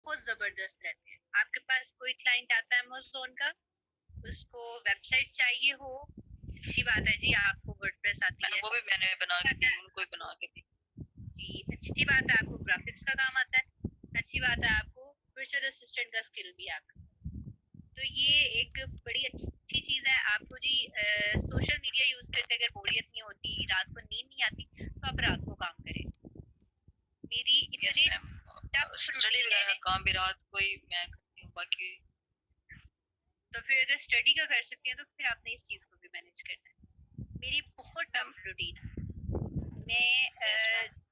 बहुत जबरदस्त रहते हैं। आपके पास कोई क्लाइंट आता है अमेज़न का, उसको वेबसाइट चाहिए हो, अच्छी बात है जी, आपको वर्डप्रेस आती है, वो भी मैंने बना के दी, उनको ही बना के दी जी, अच्छी बात है, आपको ग्राफिक्स का काम आता है, अच्छी बात है, आपको वर्चुअल असिस्टेंट का स्किल भी आता है। तो ये एक बड़ी अच्छी चीज है। आपको जी सोशल मीडिया यूज करते अगर बोरियत नहीं होती, रात को नींद नहीं आती, तो आप रात को काम करें। मेरी यस इतनी मैम टफ स्टडी रूटीन वगैरह है, का काम भी रात को ही मैं करती हूँ बाकी तो फिर अगर स्टडी का कर सकती हैं तो फिर आपने इस चीज को भी मैनेज करना है। मेरी बहुत मैम टफ रूटीन है। मैं यस मैम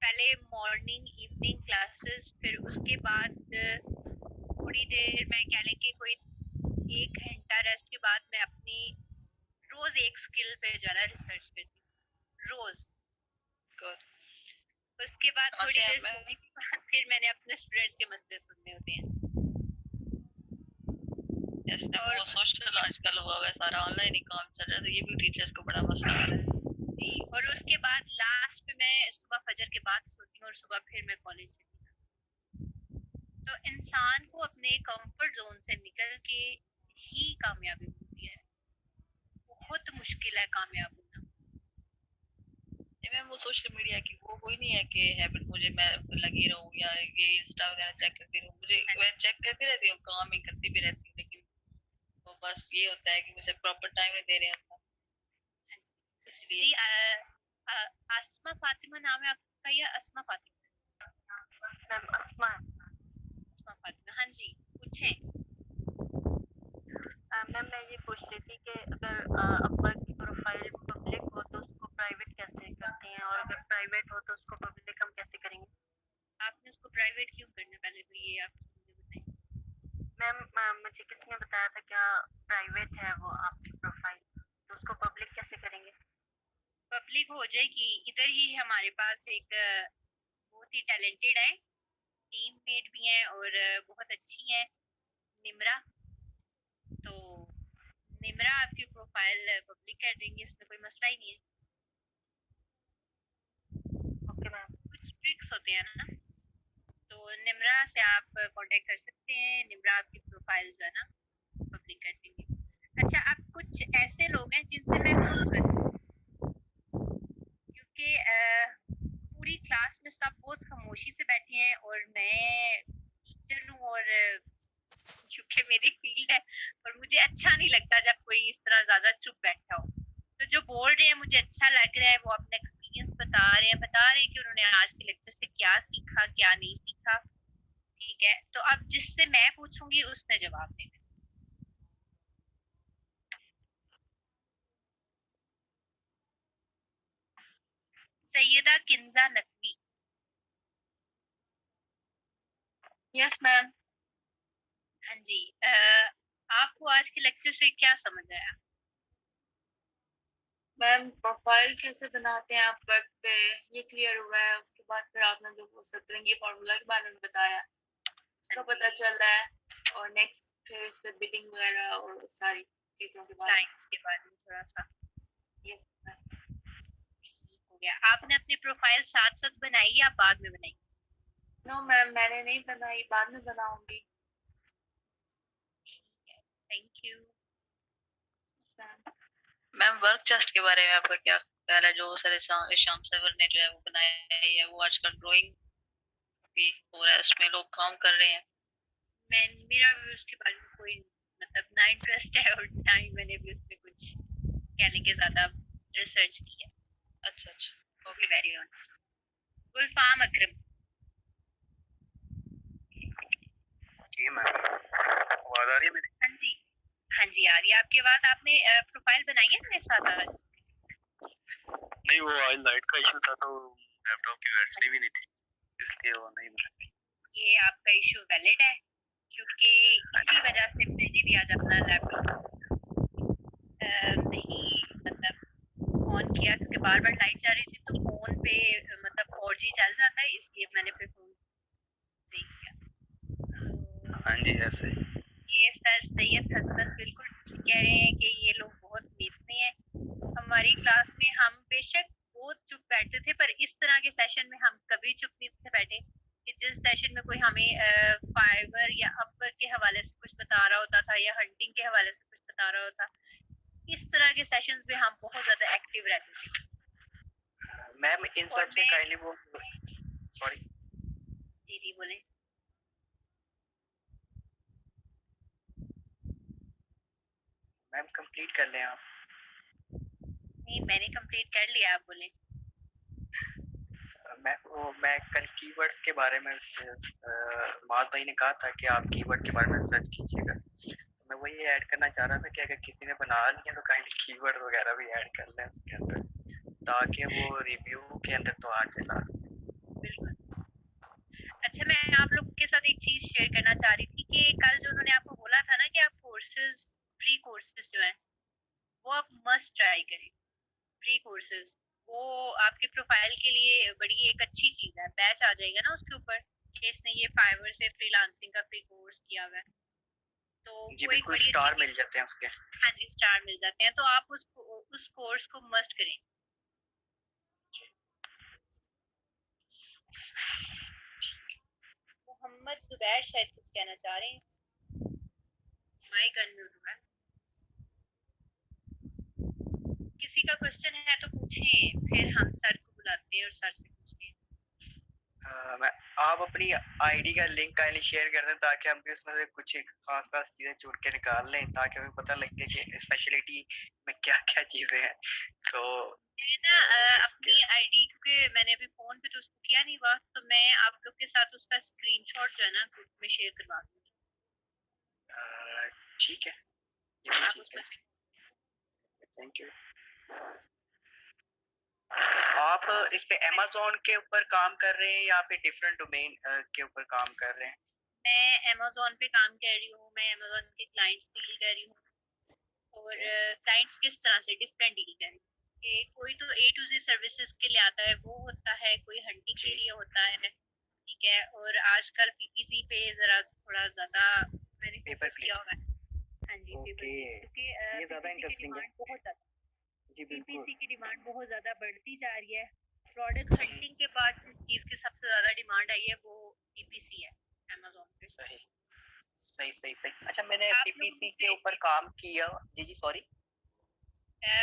पहले मॉर्निंग इवनिंग क्लासेस, फिर उसके बाद थोड़ी देर मैं कह लें कि कोई 1 घंटा रेस्ट के बाद मैं अपनी रोज एक स्किल पे जो है ना रिसर्च करती हूँ रोज। गुड उसके बाद थोड़ी देर मैम सोने के बाद फिर मैंने अपने स्टूडेंट्स के मसले सुनने होते हैं। यस मैम और वो उस सोशल आजकल हुआ है सारा ऑनलाइन ही काम चल रहा है तो ये भी टीचर्स को बड़ा मसला आ रहा है जी, और उसके बाद लास्ट में मैं सुबह फजर के बाद सोती हूँ और सुबह फिर मैं कॉलेज चली जाती हूँ। तो इंसान को अपने कंफर्ट जोन से निकल के ही कामयाबी मिलती है। बहुत मुश्किल है कामयाब होना। नहीं मैम वो सोशल मीडिया की वो कोई नहीं है कि हैबिट मुझे मैं लगी रहूं या ये इंस्टा वगैरह चेक करती रहूं मुझे हाँ मैं चेक करती रहती हूँ काम ही करती भी रहती हूँ लेकिन वो बस ये होता है कि मुझे प्रॉपर टाइम नहीं दे रहे होता जी, इसलिए जी आसमा फातिमा नाम है आपका या अस्मा फातिमा? मैम अस्मा अस्मा फातिमा, हाँ जी, पूछें। मैम मैं ये पूछ रही थी कि अगर अपवर्क की प्रोफाइल पब्लिक हो तो उसको प्राइवेट कैसे करती हैं और अगर प्राइवेट हो तो उसको पब्लिक हम कैसे करेंगे? आपने उसको प्राइवेट क्यों करना, पहले तो ये आप मुझे बताएं। मैम मुझे किसी ने बताया था क्या प्राइवेट है वो आपकी प्रोफाइल तो उसको पब्लिक कैसे करेंगे? पब्लिक हो जाएगी, इधर ही हमारे पास एक बहुत ही टैलेंटेड है, टीममेट भी हैं और बहुत अच्छी हैं, निम्रा। तो निम्रा आपकी प्रोफाइल पब्लिक कर देंगे, इसमें कोई मसला ही नहीं है। Okay ma'am. कुछ ट्रिक्स होते हैं ना, तो निम्रा से आप कांटेक्ट कर सकते हैं, निम्रा आपकी प्रोफाइल जो है ना पब्लिक कर देंगे। अच्छा, आप कुछ ऐसे लोग हैं जिनसे मैं नहीं कर सकती, क्योंकि पूरी क्लास में सब बहुत खामोशी से बैठे हैं और मैं टीचर हूँ, और क्योंकि मेरी फील्ड है और मुझे अच्छा नहीं लगता जब कोई इस तरह ज्यादा चुप बैठा हो। तो जो बोल रहे हैं मुझे अच्छा लग रहा है, वो अपना एक्सपीरियंस बता रहे हैं कि उन्होंने आज के लेक्चर से क्या सीखा क्या नहीं सीखा। ठीक है, तो अब जिससे मैं पूछूंगी उसने जवाब देना। सैयदा किंजा नकवी। Yes ma'am. हाँ जी, आपको आज के लेक्चर से क्या समझ आया? मैम प्रोफाइल कैसे बनाते हैं आप वेब पे ये क्लियर हुआ है, उसके बाद फिर आपने जो वो सतरंगी फार्मूला के बारे में बताया उसका पता चल रहा है और नेक्स्ट फिर इस पे बिलिंग वगैरह और सारी चीज़ों के बारे में। क्लाइंट्स के बारे में थोड़ा सा यस मैम। ठीक हो गया। आपने अपनी प्रोफाइल साथ साथ बनाई या बाद में बनाई? नो मैम मैंने नहीं बनाई, बाद में बनाऊंगी। Thank you. Ma'am work chest के बारे में आपका क्या ख्याल है जो सर शाम सवर ने जो है वो बनाया है वो आजकल ड्राइंग भी हो रहा है उसमें लोग काम कर रहे हैं मेरा भी उसके बारे में कोई मतलब ना इंटरेस्ट है और ना ही मैंने भी उसमें कुछ कहने के ज्यादा रिसर्च की है। अच्छा अच्छा ओके, वेरी ऑनेस्ट। गुलफाम अकरम। जी मैम, आवाज आ रही है मेरी? हाँ जी, हाँ जी आ रही है आपकी आवाज। आपने प्रोफाइल बनाई है मेरे साथ आज? नहीं, वो आज लाइट का इशू था तो लैपटॉप की बैटरी भी नहीं थी, इसलिए वो नहीं बन। ये आपका इशू वैलिड है, क्योंकि इसी वजह से मैंने भी आज अपना लैपटॉप नहीं मतलब ऑन किया, क्योंकि बार बार लाइट जा रही थी तो फोन पे मतलब 4G चल जाता है, इसलिए मैंने फिर फोन से किया। हाँ जी ऐसे ये सर सैयद हसन बिल्कुल ठीक कह रहे हैं कि ये लोग बहुत बेचते हैं। हमारी क्लास में हम बेशक बहुत चुप बैठते थे, पर इस तरह के सेशन में हम कभी चुप नहीं थे बैठे। कि जिस सेशन में कोई हमें फाइवर या अपवर्क के हवाले से कुछ बता रहा होता था या हंटिंग के हवाले से कुछ बता रहा होता, इस तरह के सेशंस में हम बहुत ज़्यादा एक्टिव रहते थे। मैम इन और सब से मैं काइंडली वो सॉरी जी बोलें। मैम कंप्लीट कर लें आप। नहीं, मैंने कंप्लीट कर लिया, आप बोलें। मैं कल कीवर्ड्स के बारे में माद भाई ने कहा था कि आप कीवर्ड के बारे में सर्च कीजिएगा, तो मैं वही ऐड करना चाह रहा था कि अगर किसी ने बना लिया तो काइंडली कीवर्ड वगैरह भी ऐड कर लें उसके अंदर, ताकि वो रिव्यू के अंदर तो आ जाए लास्ट में। बिल्कुल। अच्छा, मैं आप लोग के साथ एक चीज़ शेयर करना चाह रही थी कि कल जो उन्होंने आपको बोला था ना कि आप कोर्सेज़, फ्री कोर्सेज़ जो हैं, वो आप मस्ट ट्राई करें। फ्री कोर्सेज़, वो आपके प्रोफाइल के लिए बड़ी एक अच्छी चीज़ है। बैच आ जाएगा ना उसके ऊपर कि इसने ये फाइवर से फ्रीलांसिंग का फ्री कोर्स किया हुआ है। तो जी वो एक बिल्कुल, बड़ी अच्छी स्टार चीज़। मिल जाते हैं उसके। हाँ जी, स्टार मिल जाते हैं, तो आप उस कोर्स को मस्ट करें। मोहम्मद जुबैर शायद कुछ कहना चाह रहे हैं। माइक अनम्यूट हुआ है। किसी का क्वेश्चन है तो पूछें, फिर हम सर को बुलाते हैं और सर से पूछते हैं। आप अपनी आईडी का लिंक काइंडली शेयर कर दें ताकि हम भी उसमें से कुछ खास खास चीजें चुन के निकाल लें, ताकि हमें पता लगे कि स्पेशलिटी में क्या क्या चीजें हैं। तो मैं ना उसके अपनी आईडी, क्योंकि मैंने अभी फोन पे तो उसको किया नहीं हुआ, तो मैं आप लोग के साथ उसका स्क्रीनशॉट जो है ना ग्रुप में शेयर करवा दूंगी। ठीक है, ये भी आप ठीक उसको है, check। Thank you. आप इस पे अमेज़न के ऊपर काम कर रहे हैं या फिर डिफरेंट डोमेन के ऊपर काम कर रहे हैं? मैं अमेज़न पे काम कर रही हूँ, मैं अमेज़न के क्लाइंट्स डील कर रही हूँ, और क्लाइंट्स किस तरह से डिफरेंट डील कर रही हूँ कि कोई तो ए टू ज़ेड सर्विसेज के लिए आता है, वो होता है, कोई हंटिंग के जी लिए होता है, ठीक है। और आजकल पीपीसी पे ज़रा थोड़ा ज़्यादा मैंने पेपर फोकस किया क्लिक। हुआ है। हाँ जी, पेपर ओके, क्लिक, क्योंकि ये ज्यादा पीपीसी की इंटरेस्टिंग है। डिमांड बहुत ज़्यादा, जी बिल्कुल। पीपीसी की डिमांड बहुत ज़्यादा बढ़ती जा रही है। प्रोडक्ट हंटिंग के बाद जिस चीज़ की सबसे ज़्यादा डिमांड आई है वो पीपीसी है अमेज़न पे। सही सही सही सही। अच्छा, मैंने आप लोगों पीपीसी में के से ऊपर काम किया। जी जी सॉरी।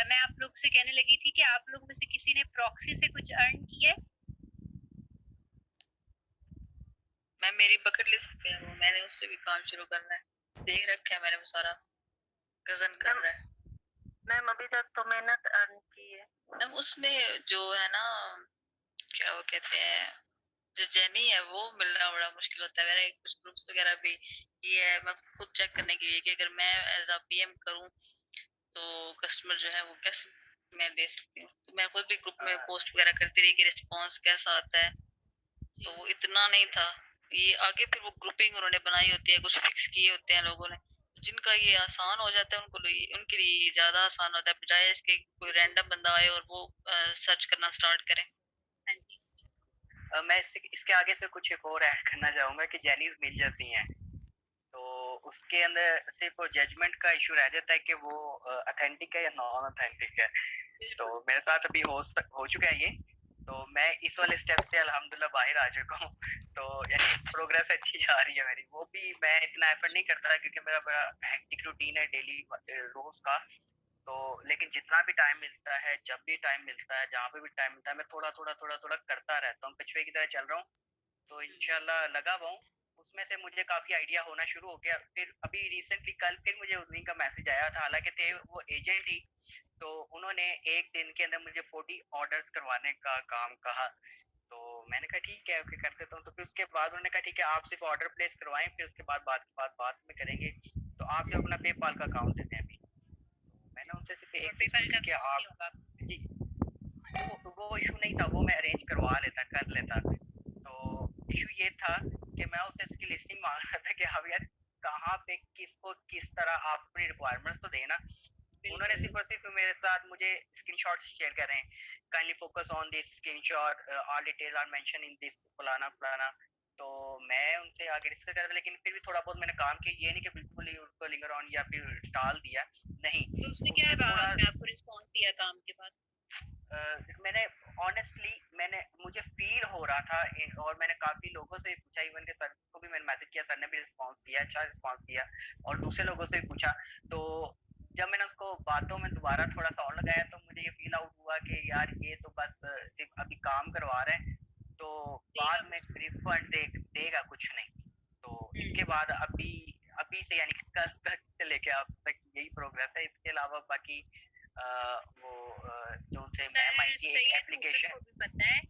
मैं आप लोग से कहने लगी थी कि आप लोग में से किसी ने प्रॉक्सी से कुछ अर्न किया है? मैं मेरी बकेट लिस्ट पे है वो, मैंने उस पे भी काम शुरू करना है, देख रखा है मैंने वो सारा, कजन कर रहा है। मैम अभी तक तो मेहनत अर्न की है। मैम उसमें जो है ना, क्या वो कहते हैं, जो जेनी है वो मिलना बड़ा मुश्किल होता है। मेरे कुछ ग्रुप्स वगैरह भी ये है, मैं खुद चेक करने के लिए कि अगर मैं एज अ पीएम करूं तो कस्टमर जो है वो कैसे मैं दे सकती हूँ। तो मैं खुद भी ग्रुप में पोस्ट वगैरह करती रही कि रिस्पॉन्स कैसा आता है, तो वो इतना नहीं था। ये आगे फिर वो ग्रुपिंग उन्होंने बनाई होती है, कुछ फिक्स किए होते हैं लोगों ने, जिनका ये आसान हो जाता है उनको उनके लिए ज्यादा आसान होता है, बजाय इसके कोई रैंडम बंदा आए और वो सर्च करना स्टार्ट करे। हाँ जी। मैं इसके आगे से कुछ एक और ऐड करना चाहूंगा कि जेनीज मिल जाती हैं, तो उसके अंदर सिर्फ जजमेंट का इशू रह जाता है कि वो ऑथेंटिक है या नॉन ऑथेंटिक है। तो मेरे साथ अभी हो चुका है ये, तो मैं इस वाले स्टेप से अल्हम्दुलिल्लाह बाहर आ चुका हूँ। तो यानी प्रोग्रेस अच्छी जा रही है मेरी। वो भी मैं इतना एफर्ट नहीं करता क्योंकि मेरा बड़ा हेक्टिक रूटीन है डेली रोज का। तो लेकिन जितना भी टाइम मिलता है, जब भी टाइम मिलता है, जहाँ पे भी टाइम मिलता है, मैं थोड़ा थोड़ा थोड़ा थोड़ा करता रहता हूँ, कछुए की तरह चल रहा हूँ। तो इंशाल्लाह लगा हुआ हूँ उसमें से, मुझे काफी आइडिया होना शुरू हो गया। फिर अभी रिसेंटली कल फिर मुझे उन्हीं का मैसेज आया था, हालांकि थे वो एजेंट ही, तो उन्होंने एक दिन के अंदर मुझे 40 ऑर्डर्स करवाने का काम कहा। तो मैंने कहा ठीक है, ओके कर देता हूँ। तो फिर उसके बाद उन्होंने कहा ठीक है, आप सिर्फ ऑर्डर प्लेस करवाएं, फिर उसके बाद बात में करेंगे। तो आप सिर्फ अपना पेपाल का अकाउंट देते हैं अभी। मैंने उनसे सिर्फ एक चीज पेपल का पूछी कि अकाउंट नहीं आप होगा। जी, वो इशू नहीं था, वो मैं अरेंज करवा लेता, कर लेता। तो इशू ये था कि मैं उससे इसकी लिस्टिंग मांग रहा था कि अब यार कहाँ पे किसको किस तरह आप अपनी रिक्वायरमेंट्स तो देना। उन्होंने सिर्फ और सिर्फ मेरे साथ मुझे स्क्रीनशॉट्स शेयर कर रहे हैं, kindly focus on this screenshot, all detail are mention in this फलाना फलाना। तो मैं उनसे आगे डिस्कस कर रहा था, लेकिन फिर भी थोड़ा बहुत मैंने काम किया, ये नहीं कि बिल्कुल ही उनको लिंगर ऑन या फिर टाल दिया, नहीं। तो उसने क्या उससे बाद थोड़ा में आपको रिस्पांस दिया काम के बाद? मैंने ऑनेस्टली मुझे फील हो रहा था और मैंने काफी लोगों से पूछा, इवन के सर को भी मैंने मैसेज किया, सर ने भी रिस्पांस किया, अच्छा रिस्पांस किया, और दूसरे लोगों से भी पूछा। तो जब मैंने उसको बातों में दोबारा थोड़ा सा और लगाया तो मुझे ये फील आउट हुआ कि यार ये तो बस सिर्फ अभी काम करवा रहे हैं, तो बाद में रिफंड देगा कुछ नहीं। तो इसके बाद अभी अभी से यानी कल तक से लेके अब तक यही प्रोग्रेस है। इसके अलावा बाकी वो जो उनसे मैम आई थी एक एप्लीकेशन को भी पता है,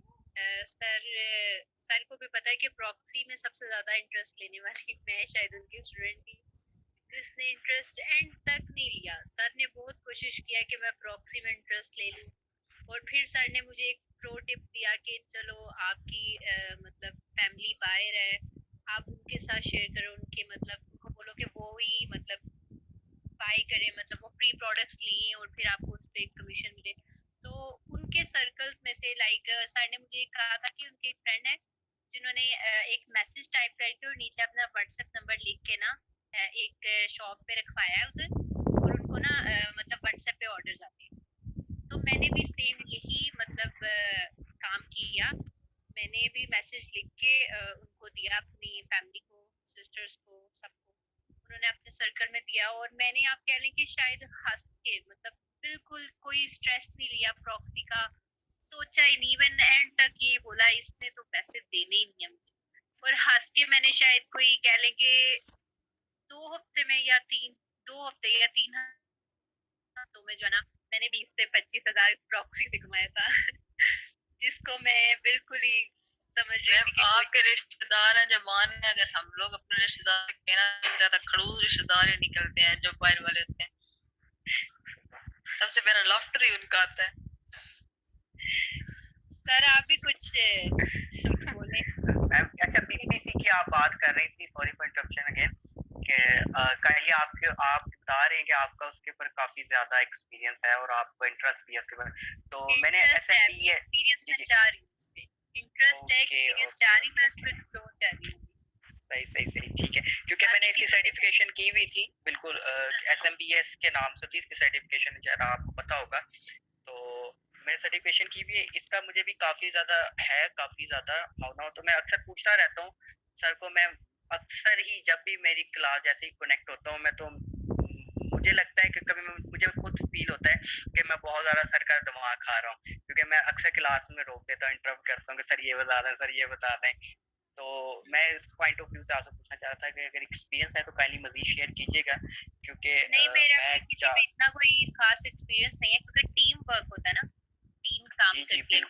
सर को भी पता है कि प्रॉक्सी में सबसे ज्यादा इंटरेस्ट लेने वाली मैं शायद उनकी स्टूडेंट थी जिसने इंटरेस्ट एंड तक नहीं लिया। सर ने बहुत कोशिश किया कि मैं प्रॉक्सी में इंटरेस्ट ले लूं, और फिर सर ने मुझे एक प्रो टिप दिया कि चलो आपकी मतलब फैमिली बाहर है, आप उनके साथ शेयर करो, उनके मतलब उनको बोलो कि वो ही मतलब बाय करें, मतलब वो फ्री प्रोडक्ट्स लिए और फिर आपको उस पे कमीशन मिले। तो उनके सर्कल्स में से लाइक सर ने मुझे कहा था कि उनके एक फ्रेंड है जिन्होंने एक मैसेज टाइप करके और नीचे अपना व्हाट्सएप नंबर लिख के ना एक शॉप पे रखवाया है उधर, और उनको ना मतलब व्हाट्सएप पे ऑर्डर्स आते हैं। तो मैंने भी सेम यही मतलब काम किया। मैंने भी मैसेज लिख के उनको दिया, अपनी फैमिली को, सिस्टर्स को, सबको उन्होंने अपने सर्कल में दिया, और मैंने आप कह लें कि शायद हंस के मतलब बिल्कुल कोई स्ट्रेस नहीं लिया प्रॉक्सी का, सोचा ही नहीं, इवन एंड तक ये बोला इसने तो पैसे देने ही नहीं है मुझे, और हंस के मैंने शायद कोई कह लें कि 2 हफ्ते में या 2 हफ्ते या 3 हफ्तों में जो है ना मैंने 20 से 25 हजार प्रॉक्सी से कमाया था जिसको मैं बिल्कुल ही समझ रही थी कि आपके रिश्तेदार हैं, जब मान लें अगर हम लोग अपने रिश्तेदार कहना ज्यादा खड़ूस रिश्तेदार ही निकलते हैं जो बाहर वाले होते हैं, सबसे पहला लाफ्टर ही उनका आता है। सर आप भी कुछ बोले। अच्छा, बीपीसी की आप बात कर रही थी, सॉरी फॉर इंटरप्शन अगेन, कि काइंडली आप बता रहे हैं कि आपका उसके ऊपर काफी ज्यादा एक्सपीरियंस है और आपको इंटरेस्ट भी है उसके ऊपर। तो मैंने एसएमबी एक्सपीरियंस में जा रही हूँ, उस पे इंटरेस्ट है, एक्सपीरियंस जा रही, मैं उसको एक्सप्लोर कर रही हूँ। सही ठीक है, क्योंकि मैंने इसकी सर्टिफिकेशन की हुई थी, बिल्कुल एसएमबीएस के नाम से थी इसकी सर्टिफिकेशन, जरा आपको पता होगा। तो मैंने सर्टिफिकेशन की भी है, इसका मुझे भी काफी ज्यादा भावना हो, तो मैं अक्सर पूछता रहता हूँ सर को। मैं अक्सर ही जब भी मेरी क्लास जैसे ही कनेक्ट होता हूँ मैं, तो मुझे लगता है कि कभी मुझे खुद फील होता है कि मैं बहुत ज्यादा सर का दिमाग खा रहा हूँ, क्योंकि मैं अक्सर क्लास में रोक देता हूँ, इंटरप्ट करता हूँ कि सर ये बता दें, सर ये बता दें। तो मैं इस पॉइंट ऑफ व्यू से आपसे पूछना चाह रहा था कि अगर एक्सपीरियंस है तो काइंडली मजीद शेयर कीजिएगा, क्योंकि नहीं मेरा किसी पे इतना कोई खास एक्सपीरियंस नहीं है, क्योंकि टीम वर्क होता है ना, टीम काम जी करती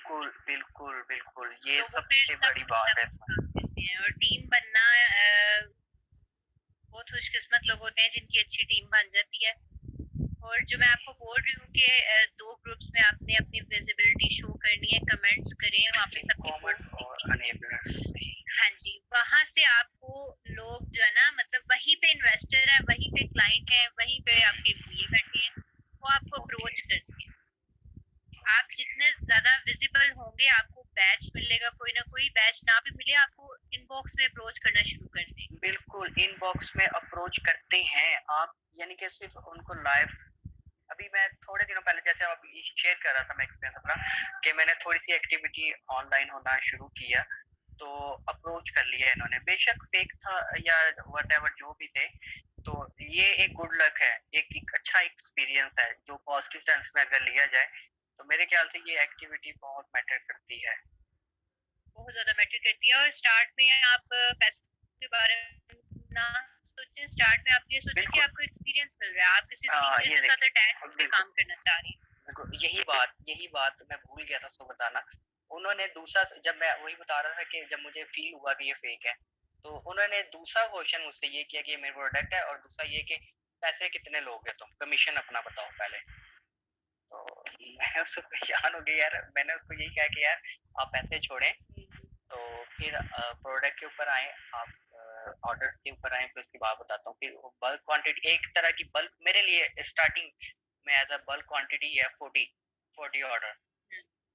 बिल्कुल ये तो सबसे बड़ी बात है इसमें। और टीम बनना बहुत खुशकिस्मत लोग होते हैं जिनकी अच्छी टीम बन जाती है। और जो मैं आपको बोल रही हूँ कि 2 ग्रुप्स में आपने अपनी विजिबिलिटी शो करनी है, कमेंट्स करें वहाँ पे सबकी कॉमर्स पोस्ट और दिखें। अनेबलर्स। हाँ जी, वहाँ से आपको लोग जो है ना मतलब वहीं पे इन्वेस्टर है, वहीं पे क्लाइंट है, वहीं पे आपके एम्प्लॉय बैठे हैं, वो आपको अप्रोच करते हैं। आप जितने ज्यादा विजिबल होंगे आपको बैच मिलेगा, कोई ना कोई, बैच ना भी मिले आपको इनबॉक्स में अप्रोच करना शुरू कर देंगे। बिल्कुल इनबॉक्स में अप्रोच करते हैं आप, यानी कि सिर्फ उनको लाइव। अभी मैं थोड़े दिनों पहले जैसे आप शेयर कर रहा था मैं एक्सपीरियंस अपना, कि मैंने थोड़ी सी एक्टिविटी ऑनलाइन होना शुरू किया, तो अप्रोच कर लिया इन्होंने, बेशक फेक था या व्हाटएवर जो भी थे। तो ये एक गुड लक है, एक अच्छा एक्सपीरियंस है जो पॉजिटिव सेंस में अगर लिया जाए, तो मेरे ख्याल से ये एक्टिविटी बहुत मैटर करती है, बहुत ज्यादा मैटर करती है। और स्टार्ट में आप पैसों के बारे में ना सोचें, स्टार्ट में आप ये सोचें कि आपको एक्सपीरियंस मिल रहा है, आप किसी सीनियर के साथ अटैच होकर काम करना चाह रही हैं। यही बात मैं भूल गया था उसको बताना। उन्होंने दूसरा, जब मैं वही बता रहा था कि जब मुझे फील हुआ कि ये फेक है, तो उन्होंने दूसरा क्वेश्चन मुझसे ये किया कि ये मेरा प्रोडक्ट है, और दूसरा ये कि पैसे कितने लोगे तुम, कमीशन अपना बताओ पहले। तो मैं उसको परेशान हो गया यार, मैंने उसको यही कहा कि यार आप पैसे छोड़ें, तो फिर प्रोडक्ट के ऊपर आए, आप ऑर्डर्स के ऊपर आए, फिर उसकी बात बताता हूँ। फिर बल्क क्वांटिटी, एक तरह की बल्क मेरे लिए स्टार्टिंग में एज अ बल्क क्वांटिटी है 40 ऑर्डर।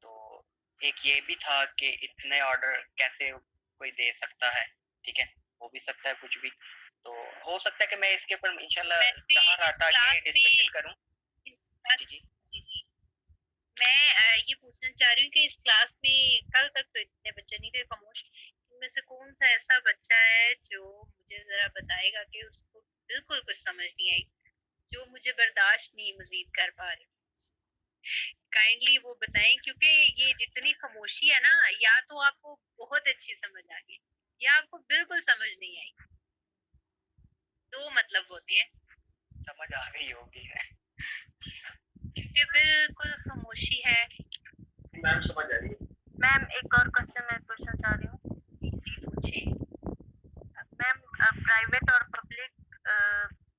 तो एक ये भी था कि इतने ऑर्डर कैसे कोई दे सकता है, ठीक है, हो भी सकता है कुछ भी। तो हो सकता है कि मैं इसके ऊपर इंशाल्लाह चाह रहा था कि डिस्कशन करूं। जी जी मैं ये पूछना चाह रही हूँ कि इस क्लास में कल तक तो इतने बच्चे नहीं थे खामोश, इनमें से कौन सा ऐसा बच्चा है जो मुझे जरा बताएगा कि उसको बिल्कुल कुछ समझ नहीं आई, जो मुझे बर्दाश्त नहीं मजीद कर पा रही, काइंडली वो बताएं, क्योंकि ये जितनी खामोशी है ना, या तो आपको बहुत अच्छी समझ आ गई या आपको बिल्कुल समझ नहीं आई, दो मतलब होते हैं, समझ आ गई होगी है। क्योंकि बिल्कुल खामोशी है। मैम समझ आ रही है। मैम एक और क्वेश्चन मैं पूछना चाह रही हूँ। जी जी पूछें। मैम प्राइवेट और पब्लिक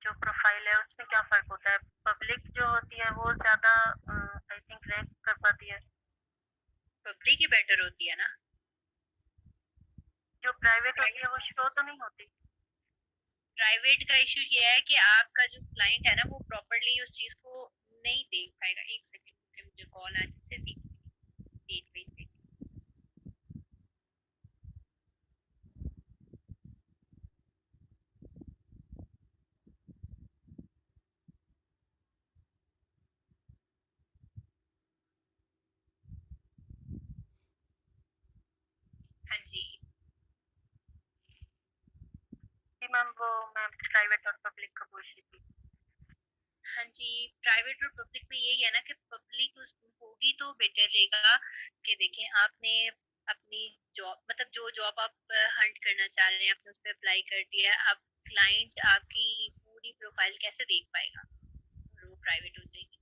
जो प्रोफाइल है उसमें क्या फर्क होता है? पब्लिक जो होती है वो ज्यादा आई थिंक रैंक कर पाती है, पब्लिक ही बेटर होती है ना। जो प्राइवेट होती है वो शो तो नहीं होती। प्राइवेट का इशू ये है कि आपका जो क्लाइंट है ना, वो प्रॉपरली उस चीज को नहीं देख पाएगा। एक सेकंड, मुझे कॉल आ रही है, सिर्फ वेट वेट वेट। हाँ जी। जी मैम, वो मैं प्राइवेट और पब्लिक का पूछ रही थी। हाँ जी, प्राइवेट और पब्लिक में यही है ना कि पब्लिक उस होगी तो बेटर रहेगा कि देखें आपने अपनी जॉब, मतलब जो जॉब आप हंट करना चाह रहे हैं, आपने उस पर अप्लाई कर दिया है, अब क्लाइंट आपकी पूरी प्रोफाइल कैसे देख पाएगा, और वो प्राइवेट हो जाएगी।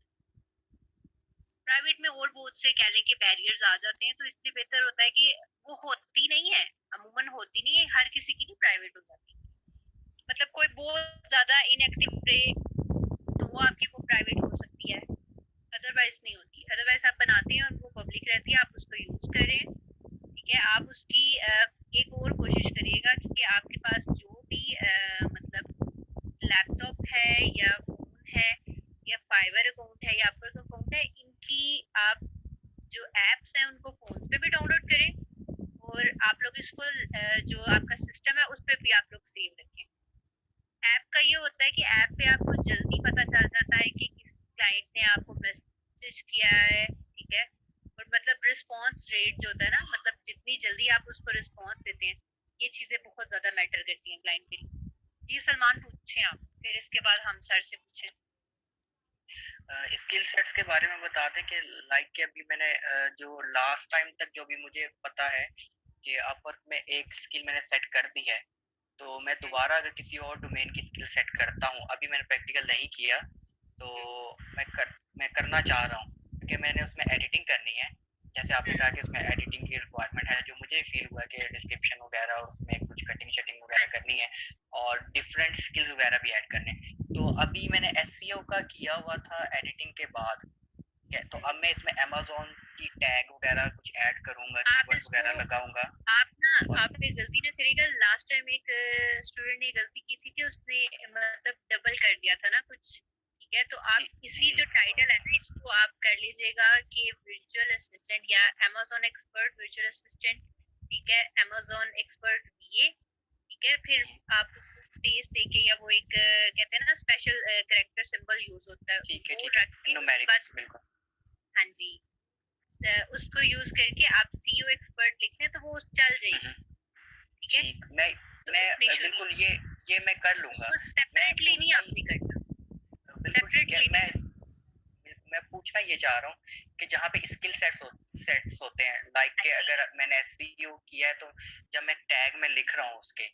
प्राइवेट में और बहुत से कह लें कि बैरियर्स आ जाते हैं, तो इसलिए बेहतर होता है कि वो होती नहीं है, अमूमन होती नहीं है, हर किसी की नहीं प्राइवेट हो जाती, मतलब कोई बहुत ज्यादा इनएक्टिव रहे तो वो आपकी वो प्राइवेट हो सकती है, अदरवाइज नहीं होती। अदरवाइज आप बनाते हैं और वो पब्लिक रहती है, आप उसको यूज करें, ठीक है। आप उसकी एक और कोशिश करिएगा कि आपके पास जो भी मतलब लैपटॉप है या फोन है या फाइवर अकाउंट है या अपवर्क अकाउंट है, इनकी आप जो एप्स हैं उनको फोन्स पे भी डाउनलोड करें, और आप लोग इसको जो आपका सिस्टम है उस पे भी आप लोग सेव रखें। ऐप का ये होता है कि ऐप पे आपको जल्दी पता चल जाता है कि किस क्लाइंट ने आपको मैसेज किया है, ठीक है। और मतलब रिस्पॉन्स रेट जो होता है ना, मतलब जितनी जल्दी आप उसको रिस्पॉन्स देते हैं, ये चीजें बहुत ज्यादा मैटर करती हैं क्लाइंट के लिए। जी सलमान पूछें आप, फिर इसके बाद हम सर से पूछें। स्किल सेट्स के बारे में बता दें कि लाइक कि अभी मैंने जो लास्ट टाइम तक जो भी मुझे पता है कि अपवर्क में एक स्किल मैंने सेट कर दी है, तो मैं दोबारा अगर किसी और डोमेन की स्किल सेट करता हूँ, अभी मैंने प्रैक्टिकल नहीं किया, तो मैं करना चाह रहा हूँ, क्योंकि मैंने उसमें एडिटिंग करनी है। जैसे आपने कहा कि उसमें एडिटिंग की रिक्वायरमेंट है, जो मुझे फील हुआ कि डिस्क्रिप्शन वगैरह और उसमें कुछ कटिंग शटिंग वगैरह करनी है और डिफरेंट स्किल्स वगैरह भी ऐड करने हैं। तो अभी मैंने एसईओ का किया हुआ था एडिटिंग के बाद, ठीक है, तो अब मैं इसमें अमेज़न की टैग वगैरह कुछ ऐड करूँगा, आप कीवर्ड्स इसको वगैरह लगाऊँगा। आप एक गलती ना करिएगा। लास्ट टाइम एक स्टूडेंट ने गलती की थी कि उसने मतलब डबल कर दिया था ना कुछ, ठीक है। तो आप इसी जो टाइटल है ना, इसको आप कर लीजिएगा कि वर्चुअल असिस्टेंट या अमेज़न एक्सपर्ट वर्चुअल असिस्टेंट, ठीक है, अमेज़न एक्सपर्ट वीए, ठीक है। फिर आप उसको स्पेस देके या वो एक कहते हैं ना स्पेशल कैरेक्टर सिंबल यूज होता है, ठीक है, वो ठीक है, रख के उसके बाद न्यूमेरिक्स बिल्कुल। हाँ जी, उसको यूज करके आप सीईओ एक्सपर्ट लिख लें तो वो चल जाएगी, ठीक है। ठीक, मैं तो मैं उसमें इशू नहीं बिल्कुल होगा। ये मैं कर लूँगा। उसको सेपरेटली नहीं पूछना आपने करना, बिल्कुल ठीक है। सेपरेटली नहीं करना। मैं पूछना ये चाह रहा हूँ कि जहाँ पे स्किल सेट्स होते हैं, लाइक हाँ कि जी, अगर मैंने एसईओ किया है, तो जब मैं टैग में लिख रहा हूँ उसके,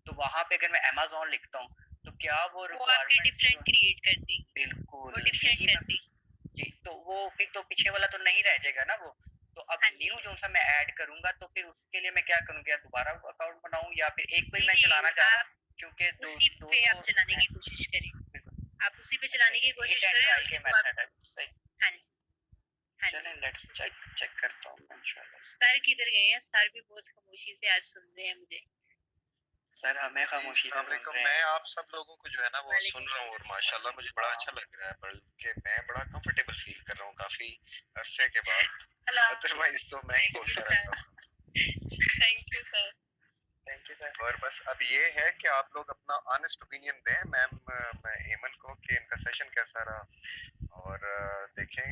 तो वहाँ पे अगर मैं अमेज़न लिखता हूँ, तो क्या वो वो आपके रिक्वायरमेंट्स डिफरेंट जो क्रिएट कर देगी, बिल्कुल वो डिफरेंट यही कर मैं देगी। जी, तो वो फिर तो पीछे वाला तो नहीं रह जाएगा ना वो। तो अब हाँ जी, न्यू जो सा मैं ऐड करूँगा, तो फिर उसके लिए मैं क्या करूँ? क्या दोबारा अकाउंट बनाऊँ या फिर एक को ही नहीं मैं चलाना नहीं, चाह रहा हूँ? आप क्योंकि उसी पे आप चलाने की कोशिश करें, आप उसी पे चलाने की हिट कोशिश एंड करें, ट्राई उसी के को आप मेथड है सही। हाँ जी, हाँ जी, चलें, लेट्स उसी। चेक करता हूँ मैं इंशाल्लाह। सर किधर गए हैं? सर भी बहुत खामोशी से आज सुन रहे हैं मुझे। सर हमें खामोशी से सुन अस्सलामुअलैकुम। रहे मैं हैं। आप सब लोगों को जो है ना वो वालेकुम सुन रहा हूँ और अस्सलाम। माशाल्लाह मुझे बड़ा अच्छा लग रहा है, बल्कि मैं बड़ा कंफर्टेबल फील कर रहा हूँ काफी अरसे के बाद। हेलो, अदरवाइज तो मैं ही थैंक यू बोलता सर, रहता हूँ। Thank you sir. Thank you sir. और बस अब ये है कि आप लोग अपना ऑनेस्ट ओपिनियन दें मैम, मैं एमन को, कि इनका सेशन कैसा रहा, और देखें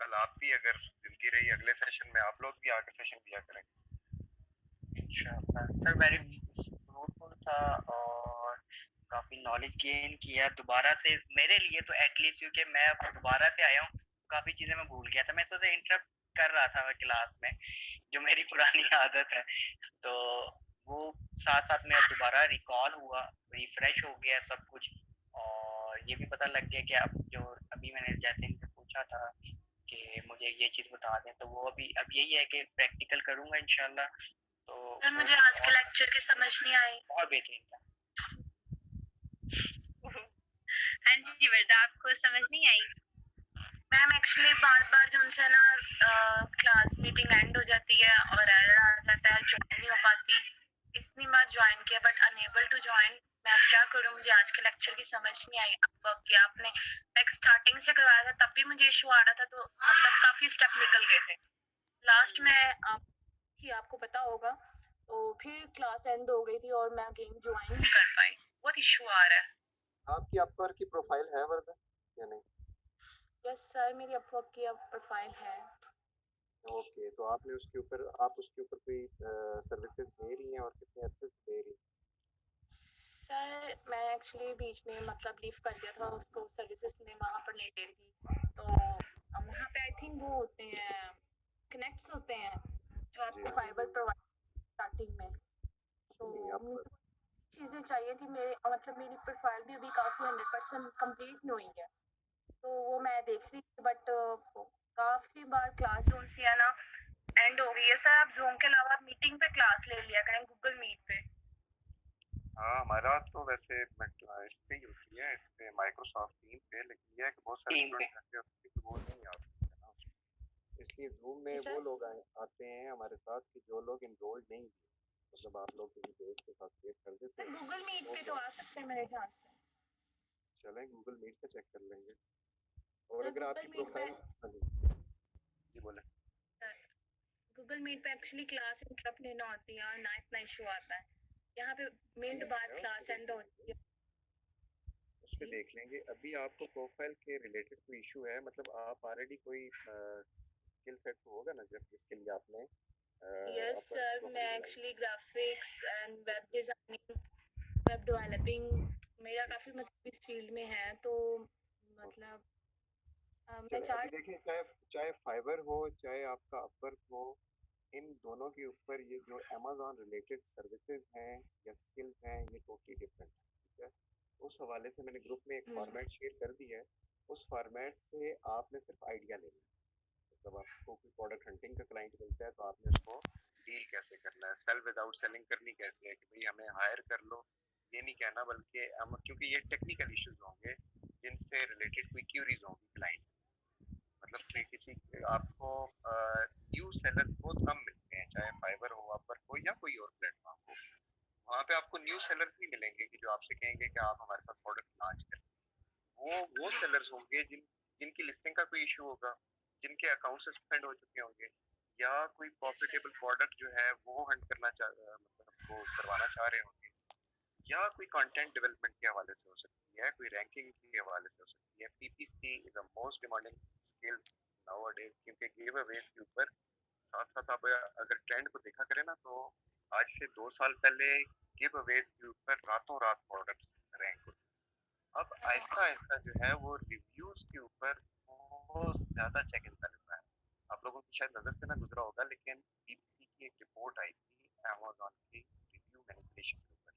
कल आप भी अगर जिंदगी रही अगले सेशन में आप लोग भी आके सेशन दिया करेंगे। इंशाल्लाह सर वेरी फ्रूटफुल था और काफी नॉलेज गेन किया दोबारा से मेरे लिए तो एटलीस्ट, क्योंकि मैं अब दोबारा से आया हूँ, काफी चीजें मैं भूल गया था, मैं सोचा इंटरप्ट कर रहा था मैं क्लास में, जो मेरी पुरानी आदत है, तो वो साथ साथ में अब दोबारा रिकॉल हुआ, रिफ्रेश हो गया सब कुछ, और ये भी पता लग गया कि अब जो अभी मैंने जैसे इनसे पूछा था कि मुझे ये चीज बता दें, तो वो अभी अब यही है कि प्रैक्टिकल करूंगा इंशाल्लाह। तो सर मुझे आज के लेक्चर की समझ नहीं आई। बहुत बेहतरीन था। हाँ जी बेटा, आपको समझ नहीं आई? मैम एक्चुअली बार बार जो उनसे ना क्लास मीटिंग एंड हो जाती है और एरर आ जाता है, ज्वाइन नहीं हो पाती। इतनी बार ज्वाइन किया बट अनेबल टू ज्वाइन। मैं अब क्या करूं, मुझे आज के लेक्चर की समझ नहीं आई। अब क्या आपने लाइक स्टार्टिंग से करवाया था तब भी मुझे इशू आ रहा था, तो मतलब काफी स्टेप निकल गए थे। लास्ट में आपको पता होगा, तो फिर क्लास एंड हो गई थी और मैं अगेन ज्वाइन नहीं कर पाई, बहुत इशू आ रहा है। आपकी अपवर्क की प्रोफाइल है वर्दा या नहीं? यस सर, मेरी अपवर्क की अब प्रोफाइल है। ओके, तो आपने उसके ऊपर आप उसके ऊपर कोई सर्विसेज दे रही हैं और कितने अरसे से दे रही हैं? सर मैं एक्चुअली बीच में मतलब लीव कर दिया था, उसको सर्विसेज में वहाँ पर नहीं दे रही थी, तो वहाँ पे आई थिंक वो होते हैं, कनेक्ट्स होते हैं जो आपको जी फाइबर प्रोवाइड स्टार्टिंग में, तो नहीं, आप मुझे चीज़ें चाहिए थी। मेरे मतलब मेरी प्रोफाइल भी अभी काफ़ी 100% कंप्लीट नहीं हुई है, तो वो मैं देख रही थी, बट काफ़ी बार क्लास जोन से है ना एंड हो गई है। सर आप जूम के अलावा मीटिंग पे क्लास ले लिया करें, गूगल मीट पे। हाँ हमारा तो वैसे इस पे ही होती है, इस पे माइक्रोसॉफ्ट टीम पे, लेकिन ये है कि बहुत सारे टीम पे। स्टूडेंट ऐसे होते हैं कि वो नहीं आ सकते ना उसमें। इसलिए जूम में जी वो सर। लोग आते हैं हमारे साथ कि जो लोग इनरोल्ड नहीं हैं, मतलब आप लोग किसी दोस्त के साथ क्रिएट कर देते सर हैं, गूगल मीट वो पे तो आ सकते हैं मेरे ख्याल से। चलें गूगल मीट पे चेक कर लेंगे। और सर अगर आपकी गूगल मीट पे प्रोफाइल, हाँ जी जी बोले। गूगल मीट पे एक्चुअली क्लास इंटरप्ट नहीं ना होती है और ना इतना इशू आता है। यहाँ पे मिनट ठीक बाद है, क्लास एंड होती है। उस पे जी देख लेंगे। अभी आपको प्रोफाइल के रिलेटेड कोई इशू है, मतलब आप ऑलरेडी कोई स्किल सेट तो होगा ना जब जिसके लिए आपने यस अपवर्क सर, मैं प्रोफाइल बनाई? Actually graphics and web designing, web developing, मेरा काफ़ी मतलब इस फील्ड में है, तो मतलब मैं चले चाह अभी देखिए, चाहे चाहे फाइबर हो चाहे आपका अपवर्क हो, इन दोनों के ऊपर ये जो अमेजोन रिलेटेड सर्विसेज हैं या स्किल्स हैं, ये टोटली डिफरेंट है। ठीक है, उस हवाले से मैंने ग्रुप में एक फॉर्मेट शेयर कर दिया है। उस फॉर्मेट से आपने सिर्फ आइडिया लेना है, मतलब आपको कोई प्रोडक्ट हंटिंग का क्लाइंट मिलता है तो आपने उसको डील कैसे करना है, सेल विदाउट सेलिंग करनी कैसे है, कि भाई हमें हायर कर लो, ये नहीं कहना, बल्कि हम, क्योंकि ये टेक्निकल इश्यूज होंगे जिनसे रिलेटेड कोई क्यूरीज होंगी क्लाइंट्स, मतलब कि किसी आपको न्यू सेलर्स बहुत कम मिलते हैं, चाहे फाइबर हो, अपवर्क हो या कोई और प्लेटफॉर्म हो, वहाँ पे आपको न्यू सेलर्स नहीं मिलेंगे कि जो आपसे कहेंगे कि आप हमारे साथ प्रोडक्ट लॉन्च करें। वो सेलर्स होंगे जिनकी लिस्टिंग का कोई इशू होगा, जिनके अकाउंट सस्पेंड हो चुके होंगे, या कोई प्रॉफिटेबल प्रोडक्ट जो है वो हंट करना मतलब वो करवाना चाह रहे होंगे, या कोई कंटेंट डेवलपमेंट के हवाले से हो सकती है, कोई रैंकिंग के हवाले से हो सकती है। PPC is the most demanding skills nowadays, क्योंकि गिव अवेज के ऊपर साथ साथ आप अगर ट्रेंड को देखा करें ना, तो आज से 2 साल पहले गिव अवेज के ऊपर रातों रात प्रोडक्ट रैंक होते, अब आहिस्ता आहिस्ता जो है वो रिव्यूज के ऊपर बहुत ज्यादा चेक इन बैलेंस है। आप लोगों की शायद नजर से ना गुजरा होगा, लेकिन बीबीसी की एक रिपोर्ट आई थी अमेजोन की रिव्यू मैनिपुलेशन के ऊपर,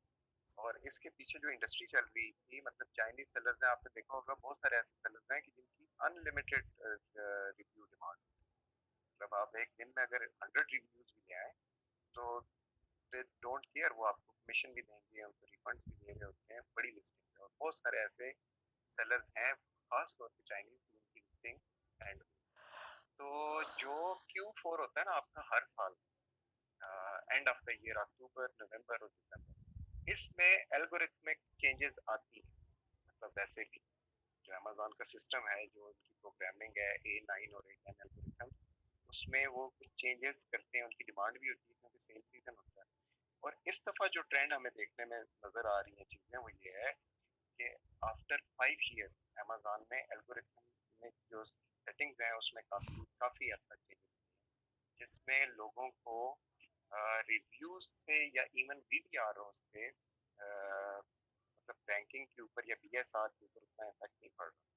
और इसके पीछे जो इंडस्ट्री चल रही थी, मतलब चाइनीज सेलर्स हैं, आपने देखा होगा बहुत सारे ऐसे सेलर्स हैं कि जिनकी अनलिमिटेड रिव्यू डिमांड, मतलब आप एक दिन में अगर 100 रिव्यूज भी ले आए तो दे डोंट केयर, वो आपको कमीशन भी देंगे, उनको रिफंड भी दे रहे होते हैं, बड़ी लिस्टिंग है, और बहुत सारे ऐसे सेलर्स हैं खास तौर पे चाइनीज जिनकी लिस्टिंग एंड, तो जो Q4 होता है ना आपका हर साल, एंड ऑफ द ईयर, अक्टूबर नवंबर और दिसंबर, इसमें एल्गोरिथमिक चेंजेस आती हैं, मतलब वैसे भी जो अमेजोन का सिस्टम है, जो उनकी प्रोग्रामिंग है A9 और A10 एल्गोरिथम, उसमें वो कुछ चेंजेस करते हैं, उनकी डिमांड भी होती है क्योंकि सेल सीजन होता है। और इस दफा जो ट्रेंड हमें देखने में नजर आ रही है चीजें, वो ये है कि आफ्टर 5 इयर्स अमेजोन ने एल्गोरिथम में जो सेटिंग्स हैं उसमें काफ़ी हद तक चेंजेस, जिसमें लोगों को रिव्यूज से या इवन वीवीआरओ से मतलब रैंकिंग के ऊपर या बीएसआर के ऊपर उतना इफेक्ट नहीं पड़ रहा।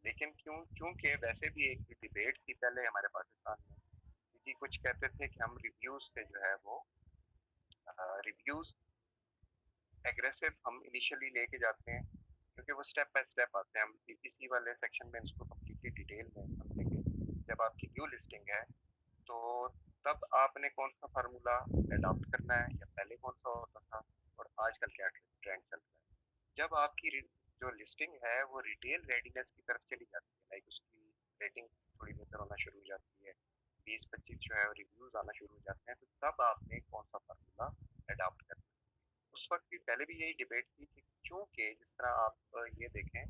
लेकिन क्योंकि वैसे भी एक डिबेट थी पहले हमारे पाकिस्तान में, क्योंकि कुछ कहते थे कि हम रिव्यूज से जो है वो रिव्यूज एग्रेसिव हम इनिशियली लेके जाते हैं, क्योंकि वो स्टेप बाय स्टेप आते हैं। हम पीपीसी वाले सेक्शन में इसको कम्प्लीटली डिटेल में समझेंगे। जब आपकी न्यू लिस्टिंग है तो तब आपने कौन सा फार्मूला अडॉप्ट करना है या पहले कौन सा होता था और आजकल क्या ट्रेंड चल रहा है। जब आपकी जो लिस्टिंग है वो रिटेल रेडीनेस की तरफ चली जाती है, लाइक उसकी रेटिंग थोड़ी बेहतर होना शुरू हो जाती है, 20-25 जो है रिव्यूज आना शुरू हो जाते हैं, तो तब आपने कौन सा फार्मूला अडॉप्ट करना है। उस वक्त भी पहले भी यही डिबेट थी कि चूंकि जिस तरह आप ये देखें,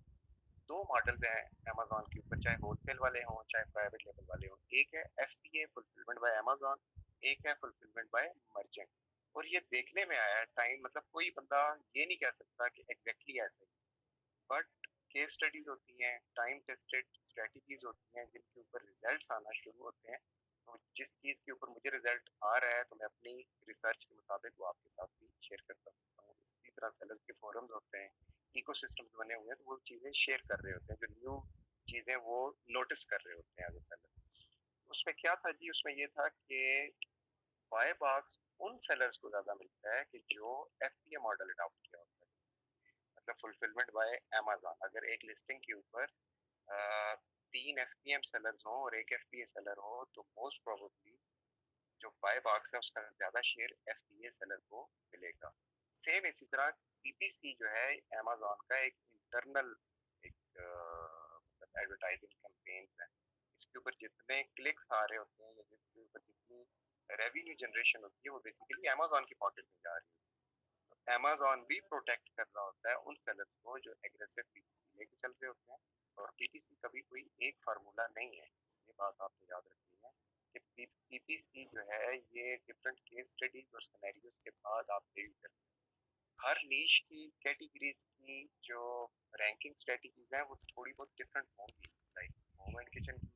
दो मॉडल्स हैं अमेज़न के ऊपर, चाहे होलसेल वाले हों चाहे प्राइवेट लेवल वाले हों। एक है एफपीए फुलफिलमेंट बाय अमेज़न, एक है फुलफिलमेंट बाय मर्चेंट। और ये देखने में आया है टाइम, मतलब कोई बंदा ये नहीं कह सकता कि एग्जैक्टली ऐसे, बट केस स्टडीज होती हैं, टाइम टेस्टेड स्ट्रेटजीज होती हैं जिनके ऊपर रिजल्ट्स आना शुरू होते हैं। तो जिस चीज़ के ऊपर मुझे रिजल्ट आ रहा है तो मैं अपनी रिसर्च के मुताबिक वो आपके साथ भी शेयर कर सकता हूँ। इसी तरह सेलर्स के फोरम्स होते हैं, इकोसिस्टम्स बने हुए हैं, तो वो चीज़ें शेयर कर रहे होते हैं, जो न्यू चीज़ें वो नोटिस कर रहे होते हैं एज ए सेलर। उसमें क्या था जी, उसमें ये था कि बाय बॉक्स उन सेलर्स को ज़्यादा मिलता है कि जो एफपीए मॉडल अडॉप्ट किया होता है, मतलब फुलफिलमेंट बाय अमेज़न। अगर एक लिस्टिंग के ऊपर 3 एफपीएम सेलर्स हों और एक एफपीए सेलर हो, तो मोस्ट प्रोबेबली जो बाय बॉक्स है उसका ज़्यादा शेयर एफपीए सेलर को मिलेगा। सेम इसी तरह पीपीसी जो है अमेज़न का एक इंटरनल एक मतलब एडवर्टाइजिंग कैंपेन है। इसके ऊपर जितने क्लिक्स आ रहे होते हैं या जिसके ऊपर जितनी रेवेन्यू जनरेशन होती है वो बेसिकली अमेज़न की पॉकेट में जा रही है। अमेज़न भी प्रोटेक्ट कर रहा होता है उन सेलर्स को जो एग्रेसिव पीपीसी लेके चल रहे होते हैं। और पीपीसी कभी कोई एक फार्मूला नहीं है, ये बात आपको याद रखनी है कि पीपीसी जो है ये डिफरेंट केस स्टडीज और सिनेरियोज के बाद आप बिल्ड करते हैं। हर नीश की कैटेगरीज की जो रैंकिंग स्ट्रेटजीज हैं वो थोड़ी बहुत डिफरेंट होंगी, लाइक होम एंड किचन की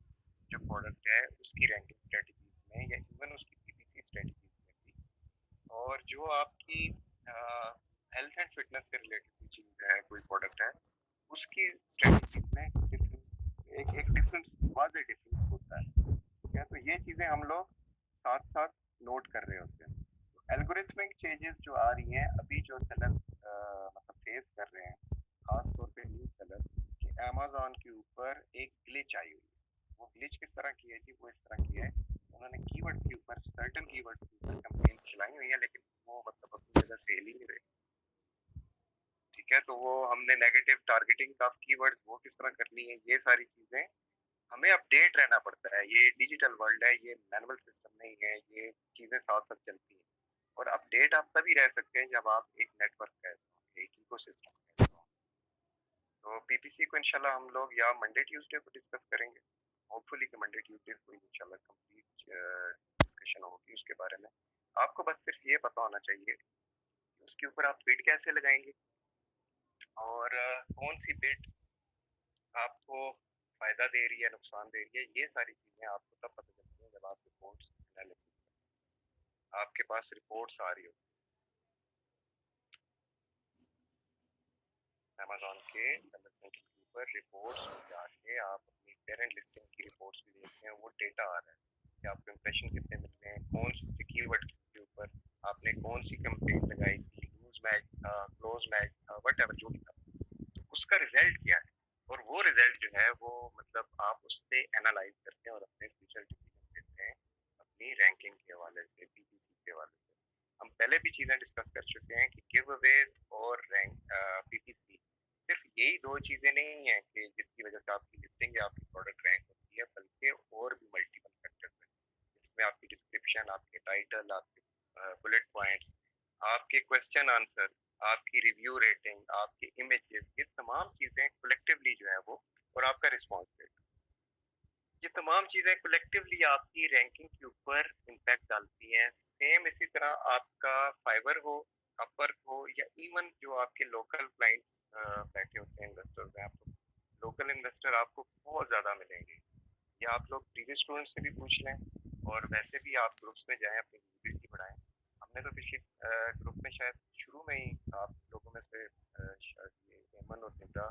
जो प्रोडक्ट है उसकी रैंकिंग स्ट्रेटजीज में या इवन उसकी पीपीसी स्ट्रेटजीज में भी। और जो आपकी हेल्थ एंड फिटनेस से रिलेटेड कोई चीज़ है, कोई प्रोडक्ट है, उसकी स्ट्रेटजीज में डिफरेंस एक डिफरेंस वाज़ेह डिफरेंस होता है। ठीक है, तो ये चीज़ें हम लोग साथ साथ नोट कर रहे होते हैं। एल्गोरिथमिक चेंजेस जो आ रही हैं अभी, जो सेलर मतलब फेस कर रहे हैं, खास तौर पे न्यू सेलर, कि अमेज़न के ऊपर एक ग्लिच आई हुई है। वो ग्लिच किस तरह की है जी? वो इस तरह की है, उन्होंने कीवर्ड्स के ऊपर, सर्टेन कीवर्ड्स के ऊपर कैंपेन्स चलाई हुई हैं, लेकिन वो मतलब अपनी जगह सेल ही नहीं रही। ठीक है, तो वो हमने नेगेटिव टारगेटिंग ऑफ कीवर्ड्स वो किस तरह करनी है, ये सारी चीज़ें हमें अपडेट रहना पड़ता है। ये डिजिटल वर्ल्ड है, ये मैनुअल सिस्टम नहीं है, ये चीज़ें साथ साथ चलती हैं। और अपडेट आप तभी रह सकते हैं जब आप एक नेटवर्क का हिस्सा हो, एक इकोसिस्टम का हिस्सा हो। तो पीपीसी को इंशाल्लाह हम लोग या मंडे ट्यूसडे को डिस्कस करेंगे, होपफुली कि मंडे ट्यूसडे को इंशाल्लाह कंप्लीट डिस्कशन होगी उसके बारे में। आपको बस सिर्फ ये पता होना चाहिए कि उसके ऊपर आप बिड कैसे लगाएंगे और कौन सी बिड आपको फायदा दे रही है, नुकसान दे रही है। ये सारी चीजें आपको तब पता चलती हैं जब आप रिपोर्ट्स एनालिसिस, आपके पास रिपोर्ट्स आ रही हो। अमेज़न के सेलर सेंटर के ऊपर रिपोर्ट्स में जाके आप अपनी पेरेंट लिस्टिंग की रिपोर्ट्स भी देखते हैं, वो डेटा आ रहा है कि आपको इंप्रेशन कितने मिल रहे हैं, कौन सी कीवर्ड के ऊपर आपने कौन सी कैंपेन लगाई थी, लूज मैच था, क्लोज मैच था, व्हाटएवर जो भी था, तो उसका रिजल्ट क्या है। और वो रिजल्ट जो है वो मतलब आप उससे एनालाइज करते हैं और अपने फ्यूचर डिसीजन लेते हैं अपनी रैंकिंग के हवाले से, पीपीसी के हवाले से। हम पहले भी चीज़ें डिस्कस कर चुके हैं कि गिव अवेज और रैंक पीपीसी सिर्फ यही दो चीज़ें नहीं हैं कि जिसकी वजह से आपकी लिस्टिंग या आपकी प्रोडक्ट रैंक होती है, बल्कि और भी मल्टीपल फैक्टर्स हैं, जिसमें आपकी डिस्क्रिप्शन, आपके टाइटल, आपके बुलेट पॉइंट्स, आपके क्वेश्चन आंसर, आपकी रिव्यू रेटिंग, आपके इमेजेस, ये तमाम चीज़ें कलेक्टिवली जो है वो, और आपका रिस्पॉन्स रेट, ये तमाम चीज़ें कलेक्टिवली आपकी रैंकिंग के ऊपर इम्पैक्ट डालती हैं। सेम इसी तरह आपका फाइवर हो, अपवर्क हो, या इवन जो आपके लोकल क्लाइंट्स बैठे होते हैं, इन्वेस्टर्स हैं, आपको लोकल इन्वेस्टर आपको बहुत ज़्यादा मिलेंगे। या आप लोग प्रीवियस स्टूडेंट से भी पूछ लें, और वैसे भी आप ग्रुप्स में जाएं, अपनी विजिबिलिटी बढ़ाएं। हमने तो पिछले ग्रुप में शायद शुरू में ही आप लोगों में से शायद ये हेमन और निद्रा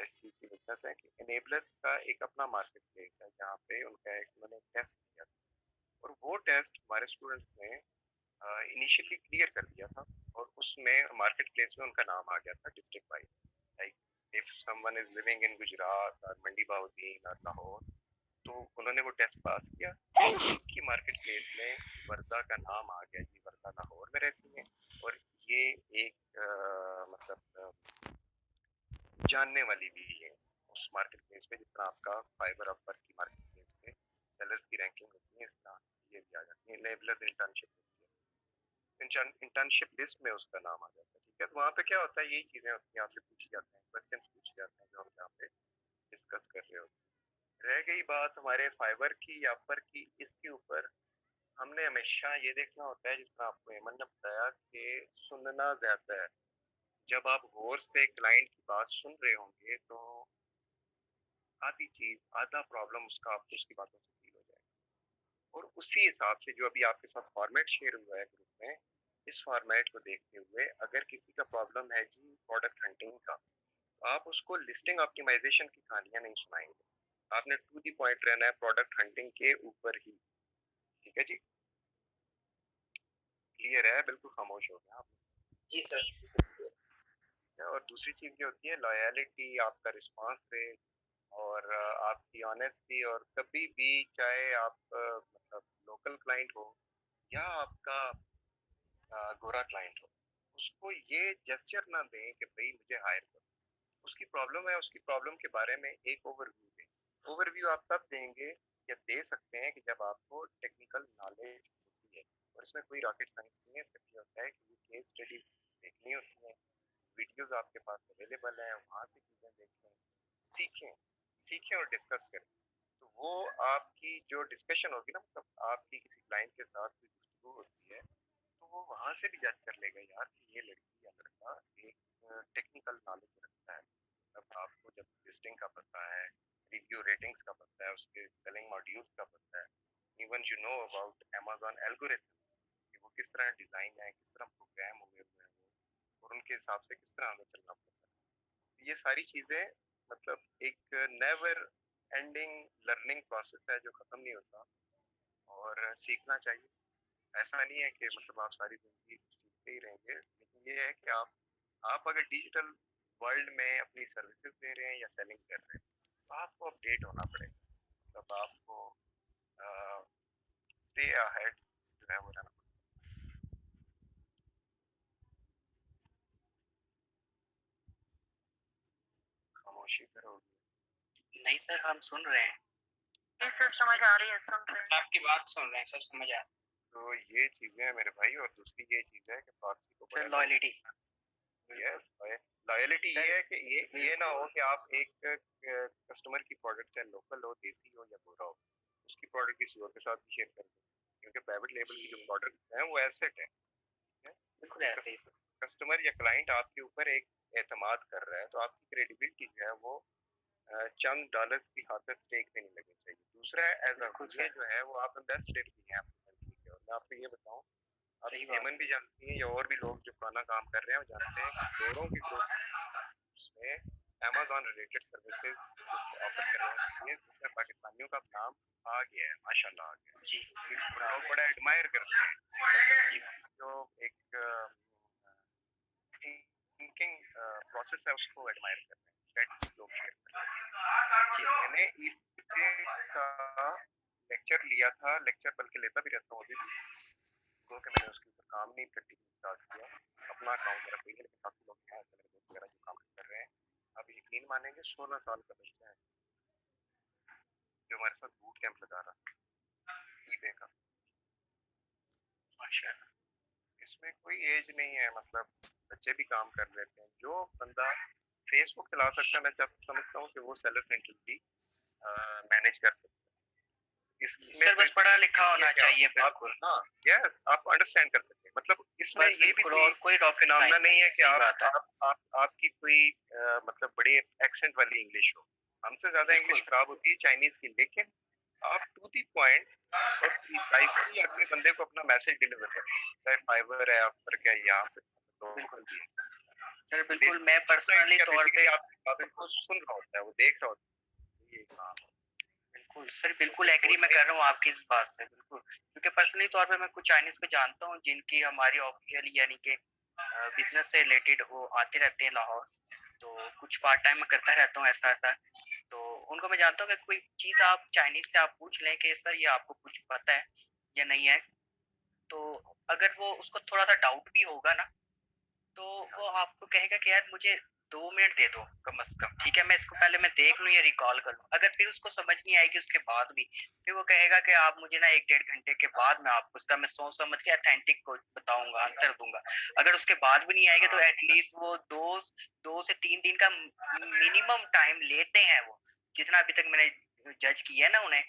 इस चीज़ की विटनेस है कि इनेबलर्स का एक अपना मार्केट प्लेस है जहाँ पे उनका एक उन्होंने टेस्ट किया था, और वो टेस्ट हमारे स्टूडेंट्स ने इनिशियली क्लियर कर दिया था, और उसमें मार्केट प्लेस में उनका नाम आ गया था district wise. Like if someone is living in Gujarat और मंडी बहाउद्दीन और लाहौर, तो उन्होंने वो टेस्ट पास किया, उनकी मार्केट प्लेस में वर्दा का नाम आ गया जी, वर्दा लाहौर में रहती है, और ये एक जानने वाली भी है उस मार्केट प्लेस में, जिस तरह आपका फाइबर अपर की मार्केट प्लेस में सेलर्स की रैंकिंग होती है, इस तरह ये भी आ जाती है। लेबलर इंटर्नशिप लिस्ट में उसका नाम आ जाता है, ठीक है। तो वहाँ पे क्या होता है, यही चीजें होती हैं, आपसे पूछी जाते हैं, क्वेश्चन पूछे जाते हैं जो हम यहाँ पे डिस्कस कर रहे होते हैं। रह गई बात हमारे फाइबर की या अपर की, इसके ऊपर हमने हमेशा ये देखना होता है, जिस तरह आपको एमन ने बताया कि सुनना ज्यादा है। जब आप गौर से क्लाइंट की बात सुन रहे होंगे तो आधी चीज, आधा प्रॉब्लम उसका आपको उसकी बातों से फील हो जाएगा, और उसी हिसाब से जो अभी आपके साथ फॉर्मेट शेयर हुआ है ग्रुप में, इस फॉर्मेट को देखते हुए अगर किसी का प्रॉब्लम है जी प्रोडक्ट हंटिंग का, तो आप उसको लिस्टिंग ऑप्टिमाइजेशन की कहानियां नहीं सुनाएंगे, आपने टू दी पॉइंट रहना है प्रोडक्ट हंटिंग के ऊपर ही, ठीक है जी। क्लियर है? बिल्कुल खामोश हो गया आप। जी सर। और दूसरी चीज ये होती है लॉयलिटी, आपका रिस्पांस रेट, और आपकी ऑनेस्टी, और कभी भी चाहे आप मतलब लोकल क्लाइंट हो या आपका गोरा क्लाइंट हो, उसको ये जेस्चर ना दें कि भाई मुझे हायर करो। उसकी प्रॉब्लम है, उसकी प्रॉब्लम के बारे में एक ओवरव्यू दें। ओवरव्यू आप तब देंगे या दे सकते हैं कि जब आपको टेक्निकल नॉलेज होती है, और इसमें कोई रॉकेट साइंस नहीं है, सिर्फ ये होता है कि केस स्टडीज देखनी होती हैं, वीडियोस आपके पास अवेलेबल हैं, वहाँ से चीज़ें देखें, सीखें, सीखें और डिस्कस करें। तो वो आपकी जो डिस्कशन होगी ना, मतलब आपकी किसी क्लाइंट के साथ कोई गुफ्तगू होती है, तो वो वहाँ से भी जज कर लेगा यार कि ये लड़की या लड़का एक टेक्निकल नॉलेज रखता है। अब आपको जब लिस्टिंग का पता है, रिव्यू रेटिंग्स का पता है, उसके सेलिंग मॉड्यूल्स का पता है, even you know about Amazon algorithm कि वो किस तरह डिज़ाइन है, किस तरह प्रोग्राम हुए हुए हैं वो, और उनके हिसाब से किस तरह हमें चलना पड़ता है। ये सारी चीज़ें मतलब एक नेवर एंडिंग लर्निंग प्रोसेस है जो ख़त्म नहीं होता, और सीखना चाहिए। ऐसा नहीं है कि मतलब आप सारी ज़िंदगी सीखते ही रहेंगे, लेकिन ये है कि आप अगर डिजिटल वर्ल्ड में अपनी सर्विसेज दे रहे हैं या सेलिंग कर रहे हैं, तो आपको अपडेट होना पड़ेगा, तब आपको स्टे अहेड जो है वो रहना पड़ेगा। खामोशी करोगे? नहीं सर, हम सुन रहे हैं। ये सर समझ आ रही है, सुन रहे हैं। आपकी बात सुन रहे हैं सर, समझ आ रहा है। तो ये चीज़ें हैं मेरे भाई, और दूसरी ये चीज़ है कि प्रॉक्सी को सर लॉयलिटी। यस, लॉयलिटी ये है कि ये ना हो कि आप एक कस्टमर की प्रोडक्ट है, लोकल हो, देसी हो या गोरा हो, उसकी प्रोडक्ट किसी और के साथ भी शेयर कर दें, क्योंकि प्राइवेट लेबल की जो प्रोडक्ट है वो एसेट है, ठीक है। बिल्कुल ऐसे ही सर। कस्टमर या क्लाइंट आपके ऊपर एक एतमाद कर रहा है, तो आपकी क्रेडिबिलिटी जो है वो चंद डॉलर्स की खातिर स्टेक पे नहीं लगनी चाहिए। दूसरा एज अ जो है वो आप इन्वेस्टेड भी हैं आपकी कंट्री के, और मैं आपको ये बताऊं, आप हेमन भी जानती हैं या और भी लोग जो पुराना काम कर रहे हैं वो जानते हैं कि गोरों की ग्रुप में अमेज़न रिलेटेड सर्विसेज ऑफर कर रहे हैं, जिसमें पाकिस्तानियों का नाम आ गया है, माशाल्लाह आ गया जी। लोग बड़ा एडमायर करते हैं, जो एक थिंकिंग प्रोसेस है उसको एडमायर करते हैं, लोग शेयर करते हैं। मैंने इस का लेक्चर लिया था, लेक्चर बल्कि लेता भी रहता हूँ अभी भी, तो मैंने उसके ऊपर काम नहीं करती स्टार्ट किया, अपना अकाउंट मेरा कोई है, लेकिन काफी लोग हैं ऐसे मेरे दोस्त वगैरह जो काम कर रहे हैं। आप यकीन मानेंगे 16 साल का बच्चा है जो हमारे साथ बूट कैंप लगा रहा ईबे का, माशाल्लाह। इसमें कोई एज नहीं है, मतलब बच्चे भी काम कर लेते हैं। जो बंदा फेसबुक चला सकता है, मैं जब समझता हूँ कि वो सेलर सेंट्रिसिटी मैनेज कर सकता है। सर बस पढ़ा लिखा होना चाहिए, बिल्कुल। हाँ, यस, आप अंडरस्टैंड कर सकते हैं। मतलब इसमें ये भी कोई फिनोमेना नहीं है कि आपकी कोई मतलब बड़ी एक्सेंट वाली इंग्लिश हो, हमसे ज्यादा इंग्लिश खराब होती है चाइनीज की, लेकिन आप टू दी पॉइंट और प्रिसाइसली अपने बंदे को अपना मैसेज डिलीवर कर सकते हैं। फाइबर है, ऑफर क्या है यहाँ पे, तो बिल्कुल सर, बिल्कुल मैं पर्सनली तौर पे आप इनको सुन रहा होता है, वो देख रहा होता है ये काम। बिल्कुल सर, बिल्कुल एग्री मैं कर रहा हूँ आपकी इस बात से, बिल्कुल, क्योंकि पर्सनली तौर पे मैं कुछ चाइनीज को जानता हूँ जिनकी हमारी ऑफिशियल यानी कि बिजनेस से रिलेटेड वो आते रहते हैं लाहौर, तो कुछ पार्ट टाइम में करता रहता हूँ ऐसा ऐसा, तो उनको मैं जानता हूँ कि कोई चीज़ आप चाइनीज से आप पूछ लें कि सर ये आपको कुछ पता है या नहीं है, तो अगर वो उसको थोड़ा सा डाउट भी होगा ना, तो वो आपको कहेगा कि यार मुझे 2 मिनट दे दो कम से कम, ठीक है मैं इसको पहले मैं देख लूँ या रिकॉल कर लूँ। अगर फिर उसको समझ नहीं आएगी उसके बाद भी, फिर वो कहेगा कि आप मुझे ना 1-1.5 घंटे के बाद मैं आपको उसका मैं सोच समझ के अथेंटिक को बताऊंगा, आंसर दूंगा। अगर उसके बाद भी नहीं आएगा तो एटलीस्ट वो 2 से 3 दिन का मिनिमम टाइम लेते हैं वो, जितना अभी तक मैंने जज किया है ना उन्हें,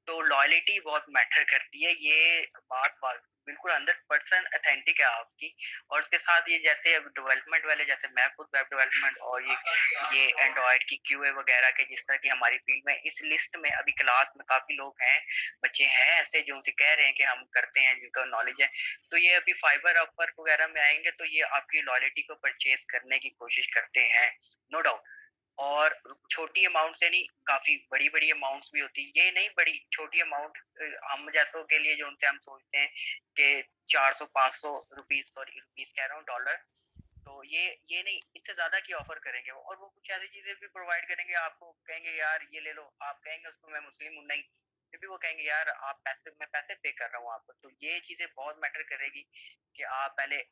तो लॉयलिटी बहुत मैटर करती है। ये बात बिल्कुल 100% अथेंटिक है आपकी। और उसके साथ ये जैसे डेवलपमेंट वाले, जैसे मैं खुद वेब डेवलपमेंट और ये एंड्रॉइड की क्यूए वगैरह के जिस तरह की हमारी फील्ड में, इस लिस्ट में अभी क्लास में काफी लोग हैं, बच्चे हैं ऐसे जो उनसे कह रहे हैं कि हम करते हैं, जिनका नॉलेज है, तो ये अभी फाइबर अपवर्क वगैरह में आएंगे तो ये आपकी लॉयलिटी को परचेज करने की कोशिश करते हैं, नो डाउट। और छोटी अमाउंट से नहीं, काफी बड़ी बड़ी अमाउंट्स भी होती है, ये नहीं बड़ी छोटी अमाउंट हम जैसों के लिए जो उनसे हम सोचते हैं कि 400-500 रुपीज, सॉरी रुपीज कह रहा हूँ, डॉलर, तो ये नहीं, इससे ज्यादा की ऑफर करेंगे वो, और वो कुछ ऐसी चीजें भी प्रोवाइड करेंगे आपको, कहेंगे यार ये ले लो, आप कहेंगे उसको मैं मुस्लिम हूँ, नहीं, फिर भी वो कहेंगे यार आप मैं पैसे पे कर रहा हूँ आपको। तो ये चीजें बहुत मैटर करेगी कि आप पहले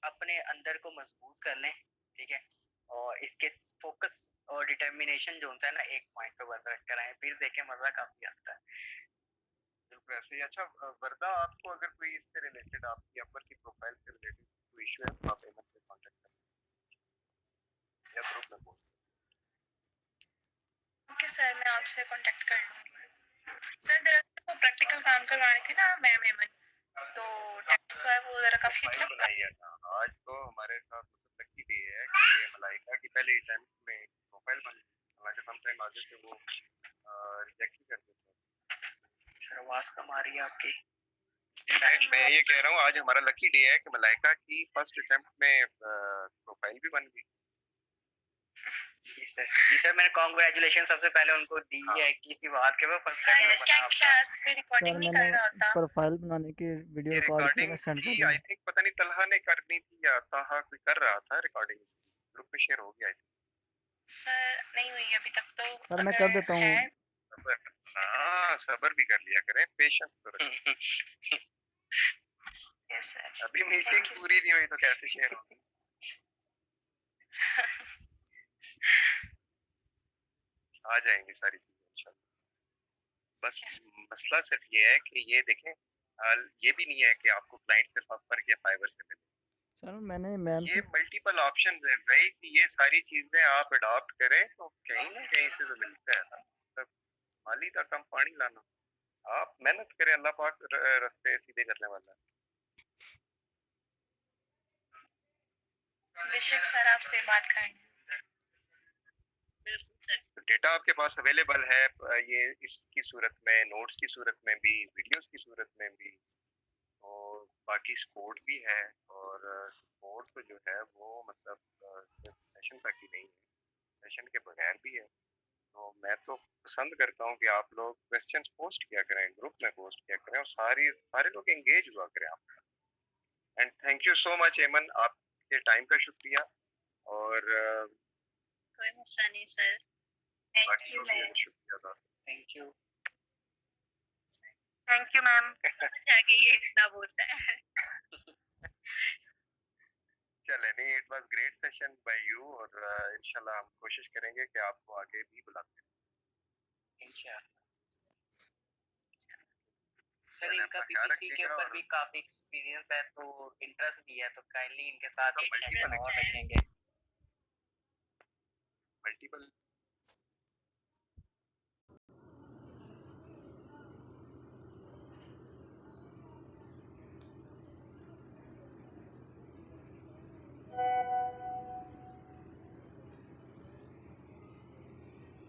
अपने अंदर को मजबूत कर लें, ठीक है, और इसके फोकस और डिटर्मिनेशन जो होता है ना, एक पॉइंट पे बस रख कर आए, फिर देखें मजा काफी आता है। बिल्कुल ऐसे ही। अच्छा वर्दा, आपको अगर कोई इससे रिलेटेड आपकी अपर की प्रोफाइल से रिलेटेड कोई इशू है तो आप एमन से कांटेक्ट करें या ग्रुप में पोस्ट। ओके सर, मैं आपसे कांटेक्ट कर लूँगी। सर दरअसल वो प्रैक्टिकल काम करवानी थी ना मैम एमन, तो टेस्ट है वो जरा काफी अच्छा बनाई है ना, आज तो हमारे साथ मतलब लकी डे है कि ये मलाइका की पहले अटेम्प्ट में प्रोफाइल बन गई, हालांकि समटाइम आगे से वो रिजेक्ट ही कर देते हैं। सर आवाज कम आ रही है आपकी। मैं ये कह रहा हूँ आज हमारा लकी डे है कि मलाइका की फर्स्ट अटेम्प्ट में प्रोफाइल भी बन गई। जी सर मैंने कांग्रेचुलेशन सबसे पहले उनको दी है किसी बात के, वो फर्स्ट टाइम में बना सर सर मैंने प्रोफाइल बनाने की वीडियो रिकॉर्ड की, मैं सेंड कर दूंगा। आई थिंक पता नहीं तलहा ने करनी थी या ताहा कोई कर रहा था रिकॉर्डिंग, ग्रुप में शेयर हो गया आई थिंक। सर नहीं हुई अभी तक तो। सर मैं कर देता हूँ। हाँ सब्र भी कर लिया करें, पेशेंस रखें। Yes sir. अभी मीटिंग पूरी नहीं हुई तो कैसे शेयर होगी। आ जाएंगी सारी चीजें इंशाल्लाह। बस मसला सिर्फ ये है कि ये देखें, ये भी नहीं है कि आपको क्लाइंट सिर्फ अपवर्क या फाइवर से मिले। सर मैंने मैम ये से मल्टीपल ऑप्शन है भाई, कि ये सारी चीजें आप अडॉप्ट करें तो कहीं ना कहीं से तो मिलता है ना, मतलब माली का कम पानी लाना, आप मेहनत करें, अल्लाह पाक रास्ते सीधे करने वाला है। बेशक सर आपसे बात करनी। बिल्कुल सर। डेटा आपके पास अवेलेबल है, ये इसकी सूरत में, नोट्स की सूरत में भी, वीडियोस की सूरत में भी, और बाकी सपोर्ट भी है। और सपोर्ट तो जो है वो मतलब सिर्फ सेशन तक ही नहीं है, सेशन के बगैर भी है। तो मैं तो पसंद करता हूँ कि आप लोग क्वेश्चंस पोस्ट किया करें, ग्रुप में पोस्ट किया करें, और सारे लोग एंगेज हुआ करें आप। And thank you so much Aman, आपके टाइम का शुक्रिया। और कोई मसला नहीं सर। Thank you ma'am. शुक्रिया, थैंक यू मैम। समझ आ गई ये इतना बोलता है। चले नहीं, it was great session by you, और इंशाल्लाह हम कोशिश करेंगे कि आपको आगे भी बुलाते हैं इंशाल्लाह। सर इनका पीपीसी के ऊपर भी काफी एक्सपीरियंस है, तो इंटरेस्ट भी है, तो काइंडली इनके साथ एक सेशन और रखेंगे। मल्टीपल